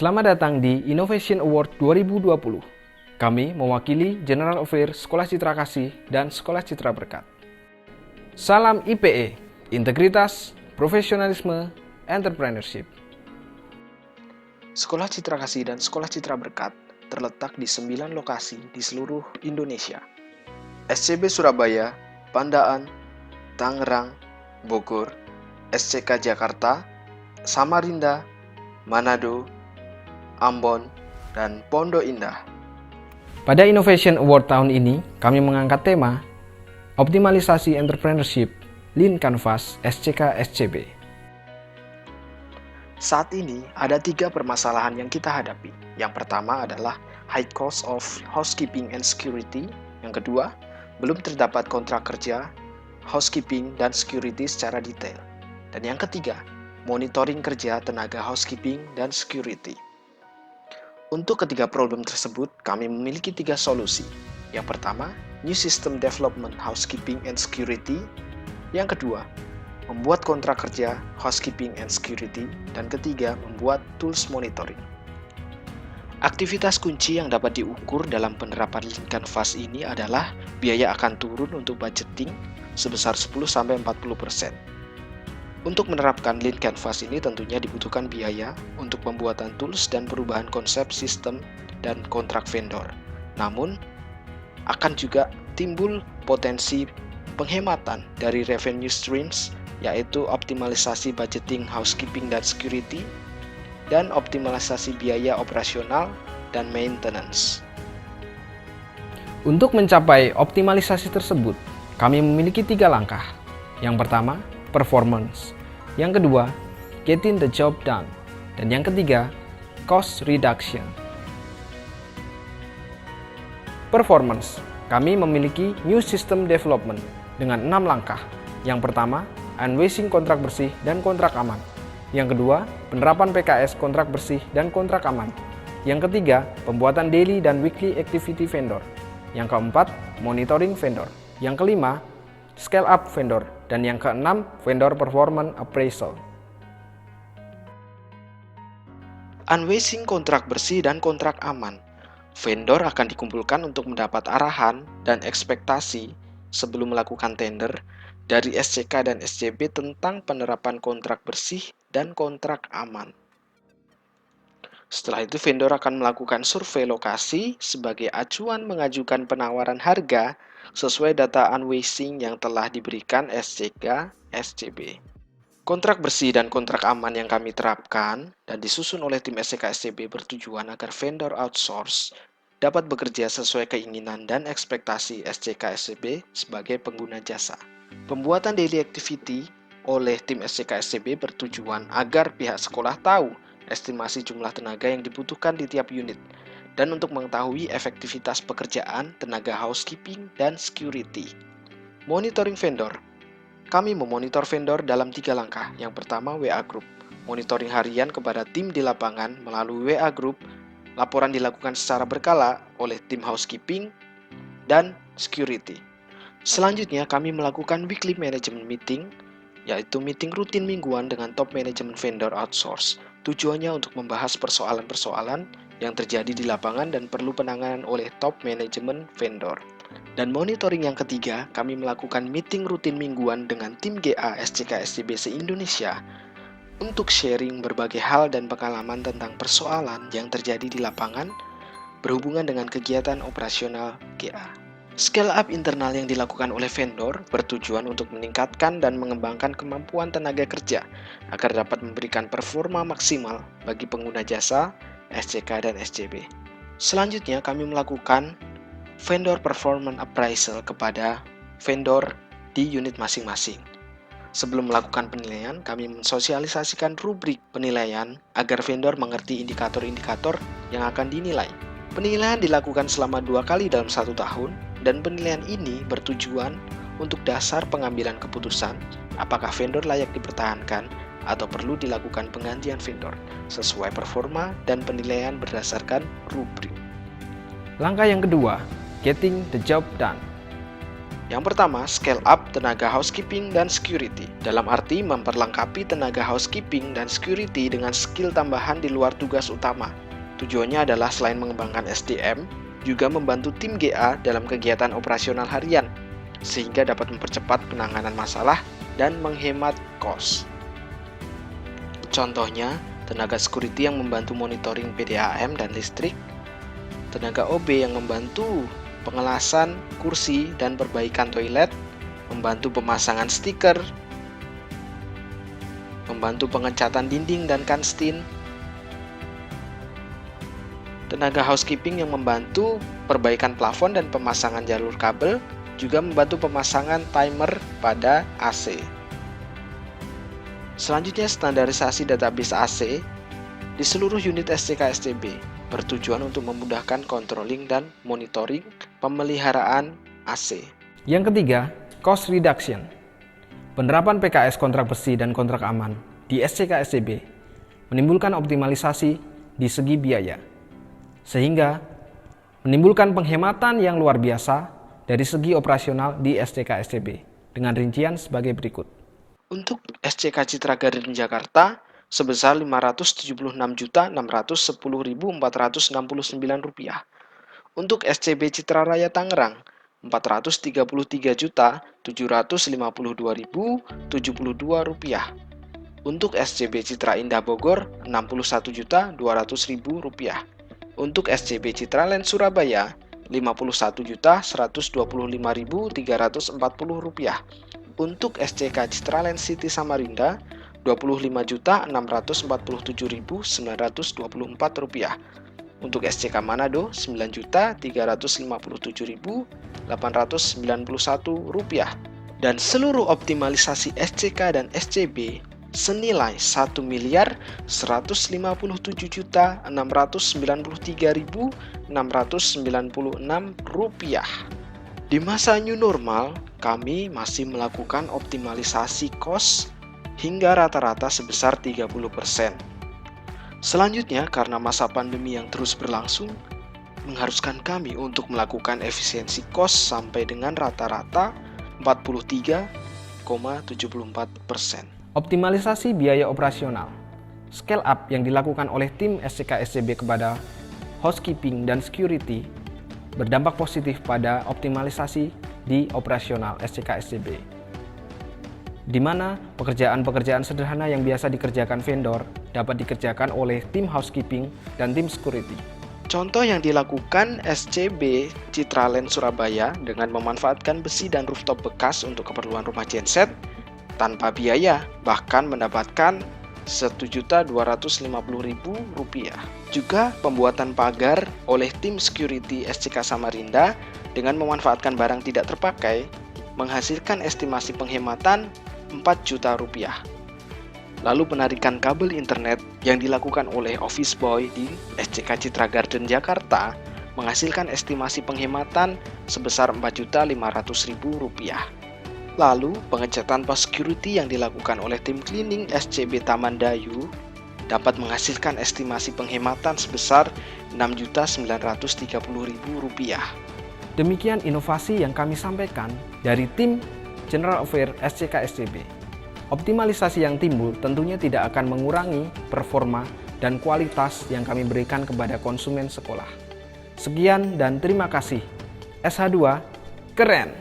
Selamat datang di Innovation Award 2020. Kami mewakili General Affairs Sekolah Citra Kasih dan Sekolah Citra Berkat. Salam IPE, integritas, profesionalisme, entrepreneurship. Sekolah Citra Kasih dan Sekolah Citra Berkat terletak di 9 lokasi di seluruh Indonesia. SCB Surabaya, Pandaan, Tangerang, Bogor, SCK Jakarta, Samarinda, Manado, Ambon, dan Pondok Indah. Pada Innovation Award tahun ini, kami mengangkat tema Optimalisasi Entrepreneurship Lean Canvas SCK SCB. Saat ini ada 3 permasalahan yang kita hadapi. Yang pertama adalah high cost of housekeeping and security. Yang kedua, belum terdapat kontrak kerja, housekeeping, dan security secara detail. Dan yang ketiga, monitoring kerja tenaga housekeeping dan security. Untuk ketiga problem tersebut, kami memiliki 3 solusi. Yang pertama, New System Development Housekeeping and Security. Yang kedua, membuat kontrak kerja Housekeeping and Security. Dan ketiga, membuat tools monitoring. Aktivitas kunci yang dapat diukur dalam penerapan Lean Canvas ini adalah biaya akan turun untuk budgeting sebesar 10-40%. Untuk menerapkan Lean Canvas ini tentunya dibutuhkan biaya untuk pembuatan tools dan perubahan konsep sistem dan kontrak vendor. Namun, akan juga timbul potensi penghematan dari revenue streams, yaitu optimalisasi budgeting, housekeeping, dan security, dan optimalisasi biaya operasional dan maintenance. Untuk mencapai optimalisasi tersebut, kami memiliki 3 langkah. Yang pertama, performance. Yang kedua, getting the job done. Dan yang ketiga, cost reduction. Performance. Kami memiliki new system development dengan 6 langkah. Yang pertama, unwasing kontrak bersih dan kontrak aman. Yang kedua, penerapan PKS kontrak bersih dan kontrak aman. Yang ketiga, pembuatan daily dan weekly activity vendor. Yang keempat, monitoring vendor. Yang kelima, scale up vendor. Dan yang keenam, vendor performance appraisal. Unwasing kontrak bersih dan kontrak aman. Vendor akan dikumpulkan untuk mendapat arahan dan ekspektasi sebelum melakukan tender dari SCK dan SCB tentang penerapan kontrak bersih dan kontrak aman. Setelah itu vendor akan melakukan survei lokasi sebagai acuan mengajukan penawaran harga sesuai data unwasing yang telah diberikan SCK SCB. Kontrak bersih dan kontrak aman yang kami terapkan dan disusun oleh tim SCK SCB bertujuan agar vendor outsource dapat bekerja sesuai keinginan dan ekspektasi SCK SCB sebagai pengguna jasa. Pembuatan daily activity oleh tim SCK SCB bertujuan agar pihak sekolah tahu estimasi jumlah tenaga yang dibutuhkan di tiap unit dan untuk mengetahui efektivitas pekerjaan tenaga housekeeping dan security. Monitoring vendor. Kami memonitor vendor dalam 3 langkah. Yang pertama, WA Group. Monitoring harian kepada tim di lapangan melalui WA Group. Laporan dilakukan secara berkala oleh tim housekeeping dan security. Selanjutnya, kami melakukan weekly management meeting, yaitu meeting rutin mingguan dengan top management vendor outsource. Tujuannya untuk membahas persoalan-persoalan yang terjadi di lapangan dan perlu penanganan oleh top management vendor. Dan monitoring yang ketiga, kami melakukan meeting rutin mingguan dengan tim GA SCK SCB se-Indonesia untuk sharing berbagai hal dan pengalaman tentang persoalan yang terjadi di lapangan berhubungan dengan kegiatan operasional GA. Scale up internal yang dilakukan oleh vendor bertujuan untuk meningkatkan dan mengembangkan kemampuan tenaga kerja agar dapat memberikan performa maksimal bagi pengguna jasa SCK dan SCB. Selanjutnya kami melakukan vendor performance appraisal kepada vendor di unit masing-masing. Sebelum melakukan penilaian, kami mensosialisasikan rubrik penilaian agar vendor mengerti indikator-indikator yang akan dinilai. Penilaian dilakukan selama 2 kali dalam 1 tahun, dan penilaian ini bertujuan untuk dasar pengambilan keputusan apakah vendor layak dipertahankan atau perlu dilakukan penggantian vendor sesuai performa dan penilaian berdasarkan rubrik. Langkah yang kedua, getting the job done. Yang pertama, scale up tenaga housekeeping dan security. Dalam arti memperlengkapi tenaga housekeeping dan security dengan skill tambahan di luar tugas utama. Tujuannya adalah selain mengembangkan SDM, juga membantu tim GA dalam kegiatan operasional harian, sehingga dapat mempercepat penanganan masalah dan menghemat kos. Contohnya, tenaga security yang membantu monitoring PDAM dan listrik, tenaga OB yang membantu pengelasan kursi dan perbaikan toilet, membantu pemasangan stiker, membantu pengecatan dinding dan kantin, tenaga housekeeping yang membantu perbaikan plafon dan pemasangan jalur kabel, juga membantu pemasangan timer pada AC. Selanjutnya, standarisasi database AC di seluruh unit SCK/SCB bertujuan untuk memudahkan controlling dan monitoring pemeliharaan AC. Yang ketiga, cost reduction. Penerapan PKS kontrak bersih dan kontrak aman di SCK/SCB menimbulkan optimalisasi di segi biaya, sehingga menimbulkan penghematan yang luar biasa dari segi operasional di SCK/SCB dengan rincian sebagai berikut. Untuk SCK Citra Garden Jakarta sebesar Rp576.610.469. Untuk SCB Citra Raya Tangerang, Rp433.752.072. Untuk SCB Citra Indah Bogor, Rp61.200.000. Untuk SCB Citra Land Surabaya, Rp51.125.340. Untuk SCK Citra Land City Samarinda, Rp25.647.924. Untuk SCK Manado, Rp9.357.891. Dan seluruh optimalisasi SCK dan SCB senilai Rp1.153.693.696. Di masa new normal, kami masih melakukan optimalisasi kos hingga rata-rata sebesar 30%. Selanjutnya, karena masa pandemi yang terus berlangsung, mengharuskan kami untuk melakukan efisiensi kos sampai dengan rata-rata 43,74%. Optimalisasi biaya operasional. Scale up yang dilakukan oleh tim SCK/SCB kepada housekeeping dan security berdampak positif pada optimalisasi di operasional SCK/SCB, di mana pekerjaan-pekerjaan sederhana yang biasa dikerjakan vendor dapat dikerjakan oleh tim housekeeping dan tim security. Contoh yang dilakukan SCB Citra Land Surabaya dengan memanfaatkan besi dan rooftop bekas untuk keperluan rumah genset tanpa biaya, bahkan mendapatkan Rp1.250.000. Juga pembuatan pagar oleh tim security SCK Samarinda dengan memanfaatkan barang tidak terpakai menghasilkan estimasi penghematan Rp4 juta. Lalu penarikan kabel internet yang dilakukan oleh office boy di SCK Citra Garden Jakarta menghasilkan estimasi penghematan sebesar Rp4.500.000. Lalu pengecatan pos security yang dilakukan oleh tim cleaning SCB Taman Dayu dapat menghasilkan estimasi penghematan sebesar Rp6.930.000. Demikian inovasi yang kami sampaikan dari tim General Affairs SCK/SCB. Optimalisasi yang timbul tentunya tidak akan mengurangi performa dan kualitas yang kami berikan kepada konsumen sekolah. Sekian dan terima kasih. SH2 keren!